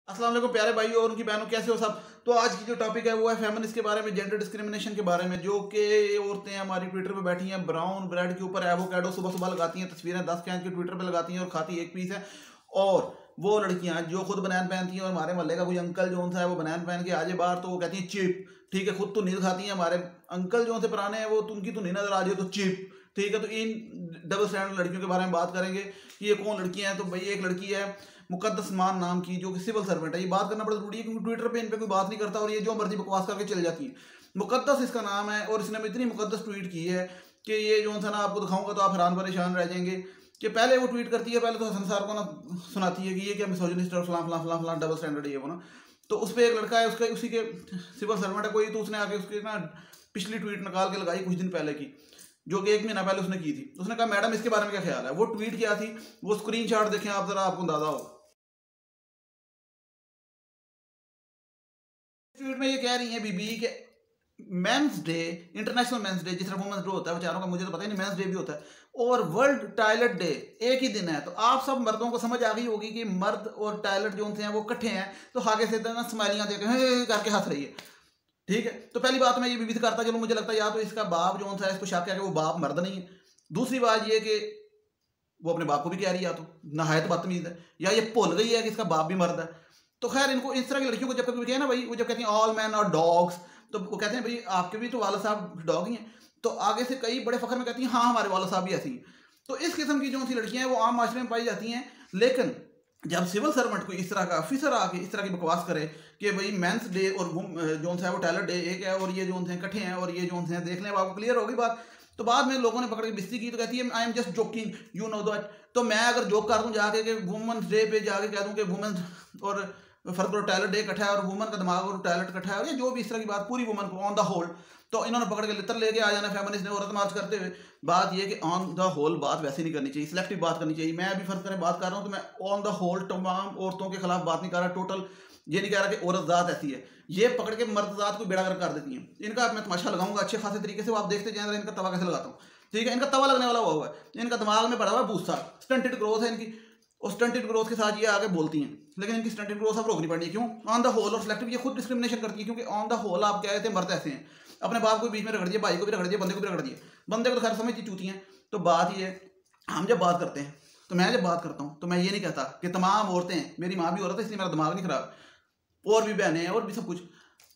अस्सलाम वालेकुम प्यारे भाइयों और उनकी बहनों, कैसे हो सब। तो आज की जो टॉपिक है वो है फेमिनिस्ट के बारे में, जेंडर डिस्क्रिमिनेशन के बारे में। जो कि औरतें हमारी ट्विटर पे बैठी हैं, ब्राउन ब्रेड के ऊपर एवोकाडो सुबह सुबह लगाती हैं, तस्वीरें 10 खींच के ट्विटर पे लगाती हैं और खाती एक पीस है। और वो लड़कियां जो खुद बनैन पहनती हैं और हमारे मोहल्ले का कोई अंकल जो है वो बनैन पहन के आ जाए बाहर तो वो कहती हैं चिप। ठीक है, खुद तो नहीं खाती हैं, हमारे अंकल जो से पुराने हैं वो तुमकी तो नहीं नजर आ जाए तो चिप। ठीक है, तो इन डबल स्टैंडर्ड लड़कियों के बारे में बात करेंगे कि ये कौन लड़कियां हैं। तो भाई एक लड़की है मुकद्दस मान नाम की, जो कि सिविल सर्वेंट है। ये बात करना बड़ा जरूरी है क्योंकि ट्विटर पे इन पे कोई बात नहीं करता और ये जो मर्जी बकवास करके चल जाती है। मुकद्दस इसका नाम है और इसने इतनी मुकद्दस ट्वीट की है कि ये जो था ना आपको दिखाऊंगा तो आप हैरान परेशान रह जाएंगे। कि पहले वो ट्वीट करती है, पहले तो हसन सार को ना सुनाती है कि ये क्या मिसोजिनिस्ट और फलां फलां फलां फलां डबल स्टैंडर्ड है वो ना। तो उस पर एक लड़का है उसका, उसी के सिविल सर्वेंट है कोई, तो उसने आके उसके ना पिछली ट्वीट निकाल के लगाई कुछ दिन पहले की, जो कि 1 महीना पहले उसने की थी। उसने कहा मैडम इसके बारे में क्या ख्याल है। वो ट्वीट क्या थी, वो स्क्रीनशॉट देखें आप जरा, आपको अंदाजा हो। ट्वीट में ये कह रही है बीबी के men's day, international men's day, जिस तरह वुमेंस डे होता है बेचारों का, मुझे तो पता ही नहीं, मेंस डे भी होता है, और वर्ल्ड टॉयलेट डे एक ही दिन है। तो आप सब मर्दों को समझ आ गई होगी कि मर्द और टॉयलेट जो हैं वो इकट्ठे हैं, तो आगे से ना स्माइलियां देकर करके हंस रही है। ठीक है, तो पहली बात मैं ये बीबी से करता चलो, मुझे लगता है या तो इसका बाप जो है इसको शक है कि वो बाप मर्द नहीं है। दूसरी बात ये कि वो अपने बाप को भी कह रही है, या तो नहायत बदतमीज है, या ये भूल गई है कि इसका बाप भी मर्द है। तो खैर इनको इस तरह की लड़कियों को जब कभी कहे ना भाई, वो जब कहती हैं ऑल मैन और डॉग्स, तो वो कहते हैं भाई आपके भी तो वाला साहब डॉग ही हैं। तो आगे से कई बड़े फखर में कहती हैं हाँ हमारे वाला साहब भी ऐसी हैं। तो इस किस्म की जो सी लड़कियां हैं वो आम माशरे में पाई जाती हैं। लेकिन जब सिविल सर्वेंट को इस तरह का ऑफिसर आके इस तरह की बकवास करे कि भाई मेंस डे और जो है वो टॉयलेट डे एक है और ये जो है इकट्ठे हैं और ये जो है देख लें, आपको क्लियर होगी बात। तो बाद में लोगों ने पकड़ के बिस्ती की, तो कहती है I am just joking, you know that. तो मैं अगर जोक कर दूं जाके कि वुमेंस डे पे जाके कह दूं कि वुमेन और फर्क और टॉयलेट डे इकट्ठा है और वुमन का दिमाग और टॉयलेट इकट्ठा है, और ये जो भी इस तरह की बात पूरी वुमन को ऑन द होल, तो इन्होंने पकड़ के लितर लेके आ जाना फेमिनिस्ट ने औरत मार्च करते हुए। बात ये कि ऑन द होल बात वैसे नहीं करनी चाहिए, सिलेक्टिव बात करनी चाहिए। मैं अभी फर्ज करें बात कर रहा हूँ तो मैं ऑन द होल तमाम औरतों के खिलाफ बात नहीं कर रहा, टोटल ये नहीं कह रहा कि औरत जात ऐसी है। ये पकड़ के मर्द जात को बेड़ागर कर देती है। इनका मैं तमाशा लगाऊंगा अच्छे खासे तरीके से, वो आप देखते जाएंगे इनका तवा कैसे लगाता हूँ। ठीक है, इनका तवा लगने वाला हुआ है, इनका दिमाग में पड़ा हुआ है भूसा, स्टंटेड ग्रोथ है इनकी, और स्टंटेड ग्रोथ के साथ ये आगे बोलती हैं। लेकिन इनकी स्टंटेड ग्रोथ अब रोकनी पड़नी है। क्यों? ऑन द होल और सिलेक्टिव ये खुद डिस्क्रिमिनेशन करती है, क्योंकि ऑन द होल आप कह रहे थे मर्द ऐसे हैं, अपने बाप को बीच में रगड़ दिए, भाई को भी रगड़ दिए, बंदे को भी रगड़ दिए। बंदे को तो खैर समझती चूती हैं। तो बात ये है, हम जब बात करते हैं, तो मैं जब बात करता हूँ तो मैं ये नहीं कहता कि तमाम औरतें, मेरी माँ भी औरत है इसलिए मेरा दिमाग नहीं खराब, और भी बहनें हैं और भी सब कुछ।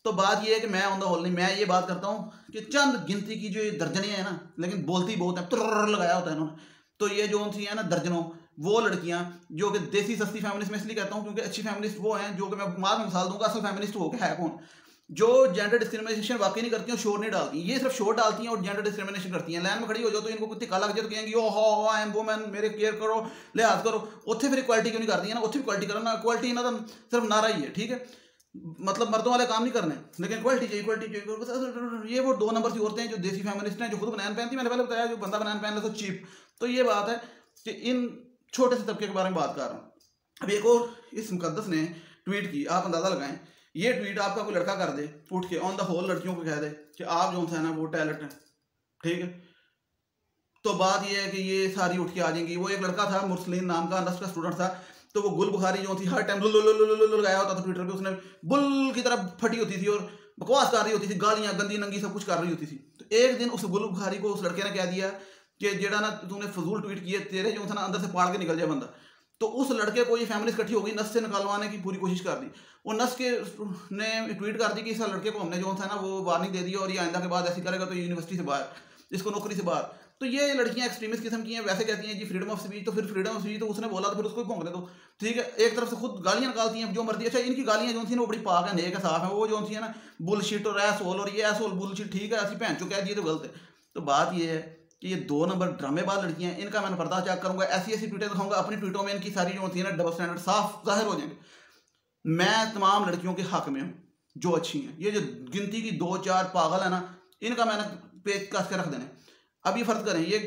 तो बात ये है कि मैं ऑन द होल नहीं, मैं ये बात करता हूँ कि चंद गिनती की जो ये दर्जने हैं ना, लेकिन बोलती बहुत है, तुर्र लगाया होता है इन्होंने। तो ये जो सी है ना दर्जनों वो लड़कियां जो कि देसी सस्ती फेमिनिस्ट, मैं इसलिए कहता हूँ क्योंकि अच्छी फेमिनिस्ट वो हैं जो कि मैं बाद में मिसाल दूंगा असल फेमिनिस्ट वो है कौन, जो जेंडर डिस्क्रिमिनेशन वाकई नहीं करती हैं, शोर नहीं डालती। ये सिर्फ शोर डालती हैं और जेंडर डिस्क्रिमिनेशन करती हैं। लाइन में खड़ी हो जाओ तो इनको कुछ लग जाए तो कहेंगे ओ हो आई एम वुमन, मेरे केयर करो, लिहाज करो। उत्थे फिर इक्वालिटी क्यों नहीं करती है ना, उत्थे इक्वालिटी करो ना, इक्वालिटी ना तो सिर्फ नारा ही है। ठीक है, मतलब मर्दों वाले काम नहीं करने, लेकिन इक्वालिटी चाहिए, इक्वालिटी चाहिए। ये वो 2 नंबर की औरतें हैं जो देसी फेमिनिस्ट हैं, जो खुद बनान पहनती है। मैंने पहले बताया जो बंदा बनान पहन ले तो चीप। तो ये बात है कि इन छोटे से तबके के बारे में बात कर रहा हूँ। अब एक और इस मुकद्दस ने ट्वीट की, आप अंदाजा लगाएं, ये ट्वीट आपका कोई लड़का कर दे उठ के ऑन द होल लड़कियों को कह दे कि आप जो है ना वो टैलेंट है। ठीक है, तो बात ये है कि ये सारी उठ के आ जाएंगी। वो एक लड़का था मुरसलीन नाम का, अनर्स का स्टूडेंट था, तो वो गुल बुखारी जो थी हर टाइम लगाया होता था ट्विटर पे, उसने बुल की तरफ फटी होती थी और बकवास कर रही होती थी, गालियां गंदी नंगी सब कुछ कर रही होती थी। तो एक दिन उस गुल बुखारी को उस लड़के ने कह दिया कि जेड़ा ना तूने फजूल ट्वीट किए, तेरे जो था ना अंदर से पाड़ के निकल जाए बंदा। तो उस लड़के को ये फैमिली इकट्ठी हो गई, नस से निकालवाने की पूरी कोशिश कर दी। वो नस के ने ट्वीट कर दी कि इस लड़के को हमने जो था ना वो वार्निंग दे दी और ये आइंदा के बाद ऐसी करेगा तो यूनिवर्सिटी से बाहर, इसको नौकरी से बाहर। तो ये लड़कियां एक्सट्रीमिस्ट किस्म की हैं, वैसे कहती हैं जी फ्रीडम ऑफ स्पीच, तो फिर फ्रीडम ऑफ स्पीच तो उसने बोला तो फिर उसको ही भोंकने दो। ठीक है, एक तरफ से खुद गालियां निकालती हैं जो मर्जी। अच्छा, इनकी गालियां जो थी ना वो बड़ी पाक है, नेक है, साफ है। वो जो थी है ना बुलशिट और एसोल, और ये एसोल बुलशिट ठीक है, ऐसी भैन चो कह दिए तो गलत है। तो बात ये है कि ये 2 नंबर ड्रामेबाज लड़कियां हैं, इनका मैंने पर्दा चेक करूंगा, ऐसी ऐसी ट्वीटें दिखाऊंगा अपनी ट्वीटों में, इनकी सारी जो होती है ना डबल स्टैंडर्ड साफ जाहिर हो जाएंगे। मैं तमाम लड़कियों के हक में हूँ जो अच्छी हैं। ये जो गिनती की 2-4 पागल है ना, इनका मैंने पेज कस के रख देने। अब ये फर्ज करें, ये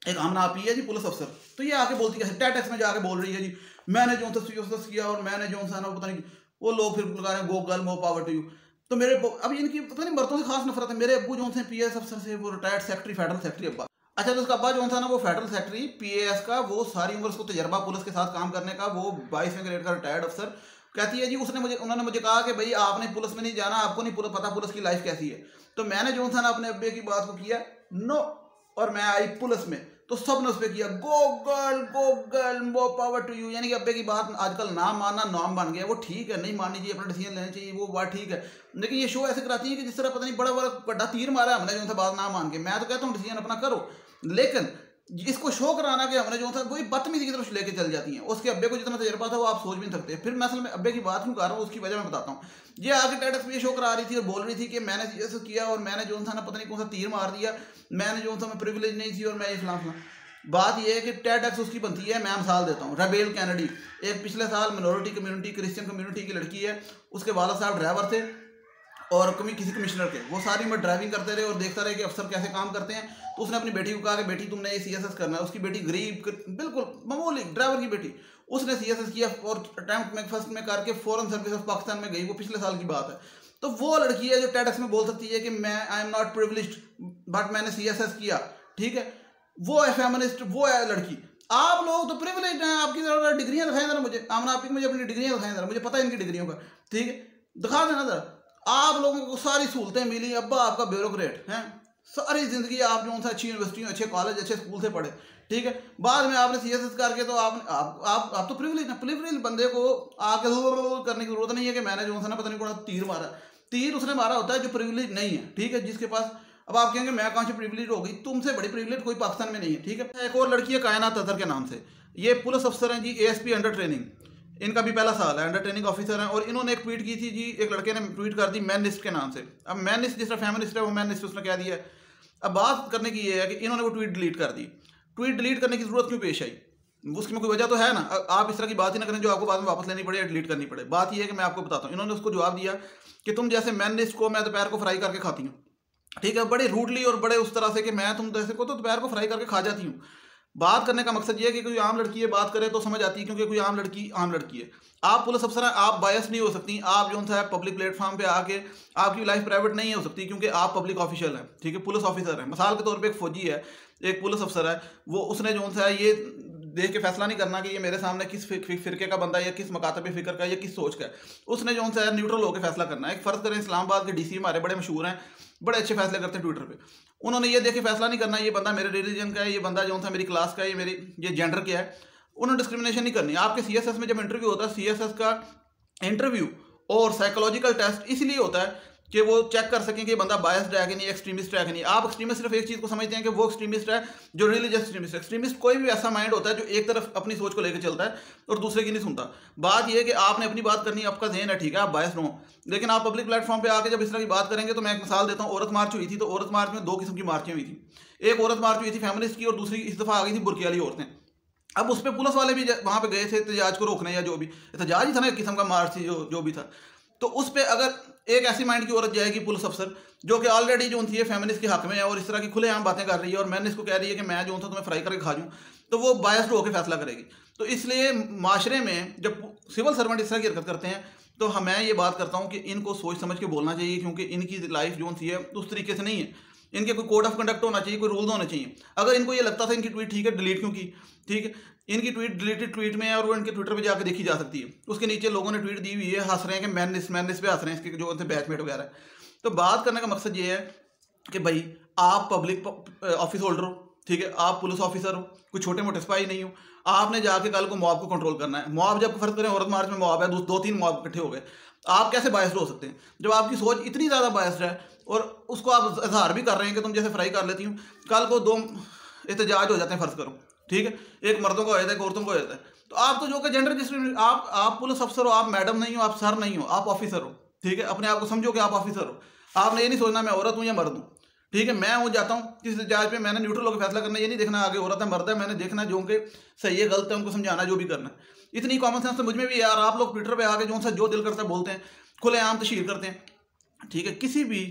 एक आमना आपी है जी पुलिस अफसर, तो ये आके बोलती है टैक्स में जाके बोल रही है जी मैंने जो किया और मैंने जो ना पता नहीं, वो लोग फिर लगा रहे हैं go girl more power to you. तो मेरे अब इनकी पता नहीं मर्दों से खास नफरत है। मेरे अब्बू जो थे पीएस अफसर से, वो रिटायर्ड सेक्रेटरी, फेडरल सेक्रेटरी अब्बा। अच्छा, तो उसका अब्बा जो था ना वो फेडरल सेक्रेटरी पीएएस का, वो सारी उम्र उसको तजर्बा पुलिस के साथ काम करने का, वो 22वें ग्रेड का रिटायर्ड अफसर। कहती है जी उन्होंने मुझे कहा कि भाई आपने पुलिस में नहीं जाना, आपको नहीं पता पुलिस की लाइफ कैसी है। तो मैंने जो था ना अपने अब्बे की बात को किया नो, और मैं आई पुलिस में, तो सब ने उस पर किया go girl more power to you. यानी कि अब्बे की बात आजकल ना मानना नॉर्म बन गया। वो ठीक है, नहीं माननी चाहिए, अपना डिसीजन लेना चाहिए, वो बात ठीक है, लेकिन ये शो ऐसे कराती है कि जिस तरह पता नहीं बड़ा बड़ा तीर मारा हमने जो था बात ना मान के। मैं तो कहता हूँ डिसीजन अपना करो, लेकिन इसको शो कराना कि हमने जो था कोई बदतमीजी की तरफ लेके चल जाती हैं। उसके अब्बे को जितना तजर्बा था वो आप सोच भी नहीं सकते। फिर मैं असल में अब्बे की बात क्यों कर रहा हूँ उसकी वजह मैं बताता हूँ। ये आगे टेडक्स पे शो करा रही थी और बोल रही थी कि मैंने ऐसा किया और मैंने जो था ना पता नहीं कौन सा तीर मार दिया, मैंने जो था मैं प्रिविलेज नहीं थी और मैं इस्लाम फलाम। बात यह है कि टेडक्स उसकी बनती है, मैं मिसाल देता हूँ, रेबेल कैनेडी, एक पिछले साल मिनोरिटी कम्युनिटी क्रिश्चियन कम्युनिटी की लड़की है, उसके वाला साहब ड्राइवर थे और किसी कमिश्नर के, वो सारी उम्र ड्राइविंग करते रहे और देखता रहे कि अफसर कैसे काम करते हैं। तो उसने अपनी बेटी को कहा कि बेटी तुमने ये CSS करना है। उसकी बेटी गरीब बिल्कुल मामूली ड्राइवर की बेटी, उसने CSS किया और अटेम्प्ट में फर्स्ट में करके फॉरेन सर्विस ऑफ पाकिस्तान में गई। वो पिछले साल की बात है। तो वो लड़की है जो टेडक्स में बोल सकती है कि मैं I am not privileged but मैंने CSS किया, ठीक है, वो है फेमिनिस्ट, वो है लड़की। आप लोग तो प्रिविलेज्ड हैं, आपकी जरा डिग्रियां दिखाएं जरा मुझे, आमना आप मुझे अपनी डिग्रियां दिखाएं जरा, मुझे पता है इनकी डिग्रियों का, ठीक है, दिखा देना जरा। आप लोगों को सारी सहूलतें मिली, अब्बा आपका ब्यूरोक्रेट हैं, सारी जिंदगी आप जो अच्छी यूनिवर्सिटी अच्छे कॉलेज अच्छे स्कूल से पढ़े, ठीक है, बाद में आपने CSS करके तो आप तो प्रिविलेज बंदे को आके करने की जरूरत नहीं है कि मैंने जो ना पता नहीं कौन तीर मारा। तीर उसने मारा होता है जो प्रिविलेज नहीं है, ठीक है, जिसके पास, अब आप कहेंगे मैं कहाँ से प्रिविलेज हो गई, तुमसे बड़ी प्रिविलेज कोई पाकिस्तान में नहीं है, ठीक है। एक और लड़की है कायनात अजहर के नाम से, ये पुलिस अफसर हैं जी, ASP अंडर ट्रेनिंग, इनका भी पहला साल है, अंडर ट्रेनिंग ऑफिसर हैं। और इन्होंने एक ट्वीट की थी जी, एक लड़के ने ट्वीट कर दी मैनिस्ट के नाम से। अब मैनिस्ट जिस तरह फेमिनिस्ट है वो मैनिस्ट उसने क्या दिया है। अब बात करने की ये है कि इन्होंने वो ट्वीट डिलीट कर दी। ट्वीट डिलीट करने की जरूरत क्यों पेश आई, उसकी में कोई वजह तो है ना। आप इस तरह की बात ही ना करें जो आपको बाद में वापस लेनी पड़े या डिलीट करनी पड़े। बात यह है कि मैं आपको बताता हूँ, इन्होंने उसको जवाब दिया कि तुम जैसे मैनिस्ट को मैं दोपहर को फ्राई करके खाती हूँ, ठीक है, बड़े रूडली और बड़े उस तरह से कि मैं तुम जैसे को तो दोपहर को फ्राई करके खा जाती हूँ। बात करने का मकसद ये है कि कोई आम लड़की है बात करे तो समझ आती है, क्योंकि कोई आम लड़की है। आप पुलिस अफसर हैं, आप बायस नहीं हो सकती, आप जो है पब्लिक प्लेटफॉर्म पे आके आपकी लाइफ प्राइवेट नहीं हो सकती, क्योंकि आप पब्लिक ऑफिशियल हैं, ठीक है, पुलिस ऑफिसर हैं। मिसाल के तौर पे एक फौजी है, एक पुलिस अफसर है, वो उसने जो है ये देख के फैसला नहीं करना कि ये मेरे सामने किस फिरके का बंदा है या किस मकातब फिक्र का या किस सोच का है। उसने जो है न्यूट्रल होकर फैसला करना है। एक फ़र्ज करें इस्लामाबाद के DC हमारे बड़े मशहूर हैं, बड़े अच्छे फैसले करते हैं ट्विटर पे। उन्होंने ये देख के फैसला नहीं करना ये बंदा मेरे रिलीजन का है, ये बंदा जो था मेरी क्लास का है, ये जेंडर क्या है। उन्होंने डिस्क्रिमिनेशन नहीं करनी। आपके CSS में जब इंटरव्यू होता है, CSS का इंटरव्यू और साइकोलॉजिकल टेस्ट इसलिए होता है कि वो चेक कर सकें कि बंदा बायस्ड है कि नहीं, एक्सट्रीमिस्ट है कि नहीं। आप एक्सट्रीमिस्ट सिर्फ एक चीज़ को समझते हैं कि वो एक्सट्रीमिस्ट है जो रिलीजियस एक्सट्रीमिस्ट है। एक्सट्रीमिस्ट कोई भी ऐसा माइंड होता है जो एक तरफ अपनी सोच को लेकर चलता है और दूसरे की नहीं सुनता। बात यह है कि आपने अपनी बात करनी, आपका ज़हन है, ठीक है, आप बायस्ड हो, लेकिन आप पब्लिक प्लेटफॉर्म पे आके जब इस तरह की बात करेंगे तो मैं एक मिसाल देता हूँ। औरत मार्च हुई थी, तो औरत मार्च में 2 किस्म की मार्चें हुई थी। एक औरत मार्च हुई थी फेमिनिस्ट की और दूसरी इस दफ़ा आ गई थी बुर्के वाली औरतें। अब उस पर पुलिस वाले भी वहाँ पे गए थे एहतजाज को रोकने, या जो भी एहतजाज ही था ना, एक किस्म का मार्च थी जो भी था। तो उस पर अगर एक ऐसी माइंड की औरत जाएगी पुलिस अफसर जो कि ऑलरेडी जो थी फेमिनिस्ट के हक में है और इस तरह की खुलेआम बातें कर रही है और मैंने इसको कह रही है कि मैं जो था तुम्हें फ्राई करके खा जाऊँ, तो वो बायस्ड होकर फैसला करेगी। तो इसलिए माशरे में जब सिविल सर्वेंट इस तरह की हरकत करते हैं तो मैं ये बात करता हूँ कि इनको सोच समझ के बोलना चाहिए, क्योंकि इनकी लाइफ जो थी है उस तरीके से नहीं है। इनके कोई कोड ऑफ कंडक्ट होना चाहिए, कोई रूल्स होने चाहिए। अगर इनको ये लगता था इनकी ट्वीट ठीक है, डिलीट क्यों की, ठीक है, इनकी ट्वीट डिलीटेड ट्वीट में है और वो इनके ट्विटर पे जाकर देखी जा सकती है। उसके नीचे लोगों ने ट्वीट दी हुई है, हंस रहे हैं कि मैनिस्ट पे हंस रहे हैं इसके जो उनसे बैचमेट वगैरह। तो बात करने का मकसद ये है कि भाई आप पब्लिक ऑफिस होल्डर हो, ठीक है, आप पुलिस ऑफिसर हो, कोई छोटे मोटे सिपाही नहीं हो। आपने जाके कल को मॉब को कंट्रोल करना है। मॉब जब फर्ज करें औरत मार्च में मॉब है, 2-3 मॉब इकट्ठे हो गए, आप कैसे बायस्ड हो सकते हैं जब आपकी सोच इतनी ज़्यादा बायस्ड है और उसको आप इजहार भी कर रहे हैं कि तुम जैसे फ्राई कर लेती हूँ। कल को 2 एहतजाज हो जाते हैं फर्ज करो, ठीक है, एक मर्दों को हो जाता है, एक औरतों को हो जाता है। तो आप तो जो कि जेंडर डिस्क्रिमिनेशन, आप पुलिस अफसर हो, आप मैडम नहीं हो, आप सर नहीं हो, आप ऑफिसर हो, ठीक है, अपने आप को समझो कि आप ऑफिसर हो। आपने ये नहीं सोचना मैं औरत हूँ या मर्द हूँ, ठीक है, मैं जाता हूँ किस एहतजाज पे, मैंने न्यूट्रल होकर फैसला करना, ये नहीं देखना आगे औरत है मर्द है, मैंने देखना जो कि सही है गलत है उनको समझाना, जो भी करना है। इतनी कॉमन सेंस तो मुझ में भी यार। आप लोग ट्विटर पे आके जो दिल करता है बोलते हैं, खुलेआम तशहीर करते हैं, ठीक है, किसी भी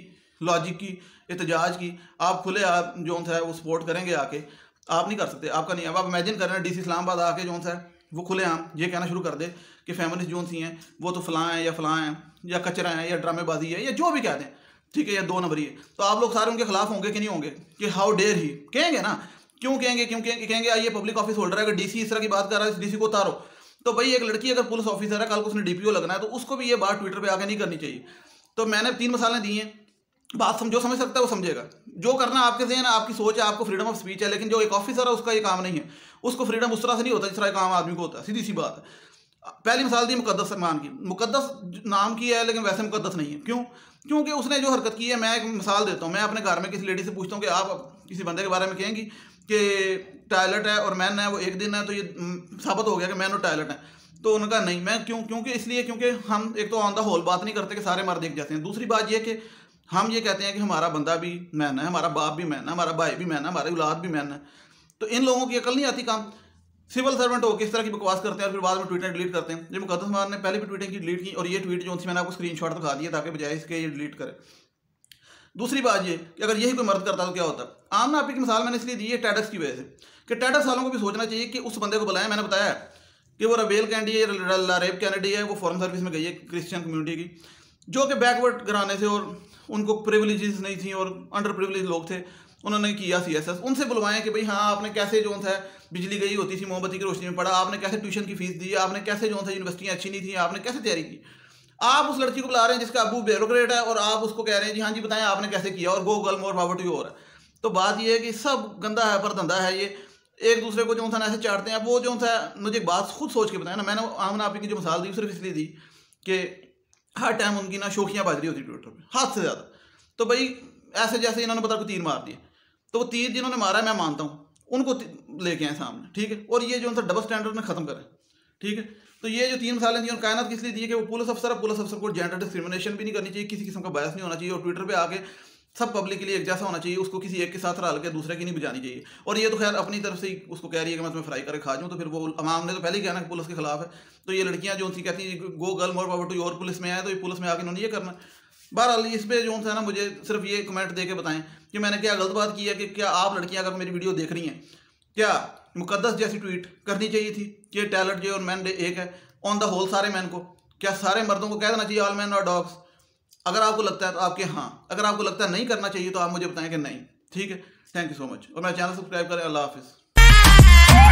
लॉजिक की एहतजाज की आप खुले आप जो है वो सपोर्ट करेंगे आके, आप नहीं कर सकते, आपका नहीं है। अब आप इमेजिन कर रहे हैं DC इस्लामाबाद आके जो है वो खुलेआम ये कहना शुरू कर दे कि फेमिनिस्ट जो सी हैं वो तो फलां हैं या फलां हैं या कचरा है या ड्रामेबाजी है या जो भी कहते हैं, ठीक है, या 2 नंबरी है। तो आप लोग सारे उनके खिलाफ होंगे कि नहीं होंगे कि हाउ डेयर ही, कहेंगे ना। क्यों कहेंगे? क्यों कहेंगे? ये पब्लिक ऑफिस होल्डर है, अगर DC इस तरह की बात कर रहा है, DC को उतारो। तो भाई एक लड़की अगर पुलिस ऑफिसर है, कल को उसने डीपीओ लगना है, तो उसको भी ये बात ट्विटर पे आके नहीं करनी चाहिए। तो मैंने 3 मसाले दिए हैं, बात समझो, समझ सकता है वो समझेगा। जो करना आपके ज़हन है, आपकी सोच है, आपको फ्रीडम ऑफ स्पीच है, लेकिन जो एक ऑफिसर है उसका ये काम नहीं है, उसको फ्रीडम उस तरह से नहीं होता जिस तरह काम आदमी को होता है, सीधी सी बात है। पहली मिसाल दी मुकद्दस सलमान की। मुकद्दस नाम की है लेकिन वैसे मुकद्दस नहीं है। क्यों? क्योंकि उसने जो हरकत की है, मैं एक मिसाल देता हूँ। मैं अपने घर में किसी लेडी से पूछता हूँ कि आप किसी बंदे के बारे में कहेंगी कि टॉयलेट है और मैन है, वो एक दिन है, तो ये साबित हो गया कि मैन और टॉयलेट है। तो उनका नहीं, मैं क्यों? क्योंकि इसलिए क्योंकि हम एक तो ऑन द होल बात नहीं करते कि सारे मर्द एक जैसे हैं। दूसरी बात ये कि हम ये कहते हैं कि हमारा बंदा भी मैन है, हमारा बाप भी मैन है, हमारा भाई भी मैन है, हमारी औलाद भी मैन है। तो इन लोगों की अकल नहीं आती काम। सिविल सर्वेंट होकर इस तरह की बकवास करते हैं और फिर बाद में ट्वीटें डिलीट करते हैं। जो मुकद्दस सलमान ने पहले भी ट्वीटें की डिलीट की, और ये ट्वीट जो थी मैंने आपको स्क्रीनशॉट दिखा दिया ताकि बजाय इसके ये डिलीट करे। दूसरी बात ये कि अगर यही कोई मर्द करता तो क्या होता। आम नापी की मिसाल मैंने इसलिए दी है टैडक्स की वजह से कि टैडक्स वालों को भी सोचना चाहिए कि उस बंदे को बुलाया। मैंने बताया कि वो रबेल कैंडी है, लारेब कैनेडी है, वो फॉरेन सर्विस में गई है क्रिश्चियन कम्युनिटी की, जो कि बैकवर्ड घराने से और उनको प्रिविलेजेस नहीं थी और अंडर प्रिविलेज लोग थे। उन्होंने किया CSS, उनसे बुलवाएं कि भाई हाँ आपने कैसे जो था बिजली गई होती थी मोमबत्ती की रोशनी में पढ़ा, आपने कैसे ट्यूशन की फीस दी, आपने कैसे जो था यूनिवर्सिटियाँ अच्छी नहीं थी, आपने कैसे तैयारी की। आप उस लड़की को बुला रहे हैं जिसका अबू ब्यूरोक्रेट है और आप उसको कह रहे हैं जी हाँ जी बताएं आपने कैसे किया, और go girl more power to you. और तो बात ये है कि सब गंदा है पर धंधा है, ये एक दूसरे को जो था ऐसे चाटते हैं। वो जो था मुझे एक बात खुद सोच के बताया ना, मैंने आमना आपी की जो मिसाल दी सिर्फ इसलिए दी कि हर टाइम उनकी ना शोखियाँ बाज रही होती ट्विटर पर हाथ से ज़्यादा। तो भाई ऐसे जैसे इन्होंने पता को तीर मार दिए, तो वो तीर जिन्होंने मारा है मैं मानता हूँ उनको लेके आए सामने, ठीक है, और ये जो उनका डबल स्टैंडर्ड में ख़त्म करें, ठीक है। तो ये जो 3 मिसालें दी और कायनात किस लिए दी है कि वो पुलिस अफसर है, पुलिस अफसर को जेंडर डिस्क्रिमिनेशन भी नहीं करनी चाहिए, किसी किस्म का बायस नहीं होना चाहिए, और ट्विटर पे आके सब पब्लिक के लिए एक जैसा होना चाहिए, उसको किसी एक के साथ रल के दूसरे की नहीं बजानी चाहिए। और ये तो खैर अपनी तरफ से ही उसको कह रही है कि मैं तुम्हें फ्राई करके खा जाऊँ, तो फिर वो अवाम ने तो पहले ही कहना कि पुलिस के खिलाफ है। तो ये लड़कियाँ जो उनकी कहती हैं go girl more power to you और पुलिस में आए, तो ये पुलिस में आके इन्होंने ये करना। बहरहाल इस पर जो है ना मुझे सिर्फ ये कमेंट दे के बताएं कि मैंने क्या गलत बात की है, कि क्या आप लड़कियां अगर मेरी वीडियो देख रही हैं, क्या मुकद्दस जैसी ट्वीट करनी चाहिए थी कि टैलेंट डे और मैन डे एक है ऑन द होल सारे मैन को? क्या सारे मर्दों को कह देना चाहिए ऑल मैन और डॉग्स? अगर आपको लगता है तो आपके हाँ, अगर आपको लगता है नहीं करना चाहिए तो आप मुझे बताएं कि नहीं, ठीक है। थैंक यू सो मच, और मेरा चैनल सब्सक्राइब करें। अल्लाह हाफिज़।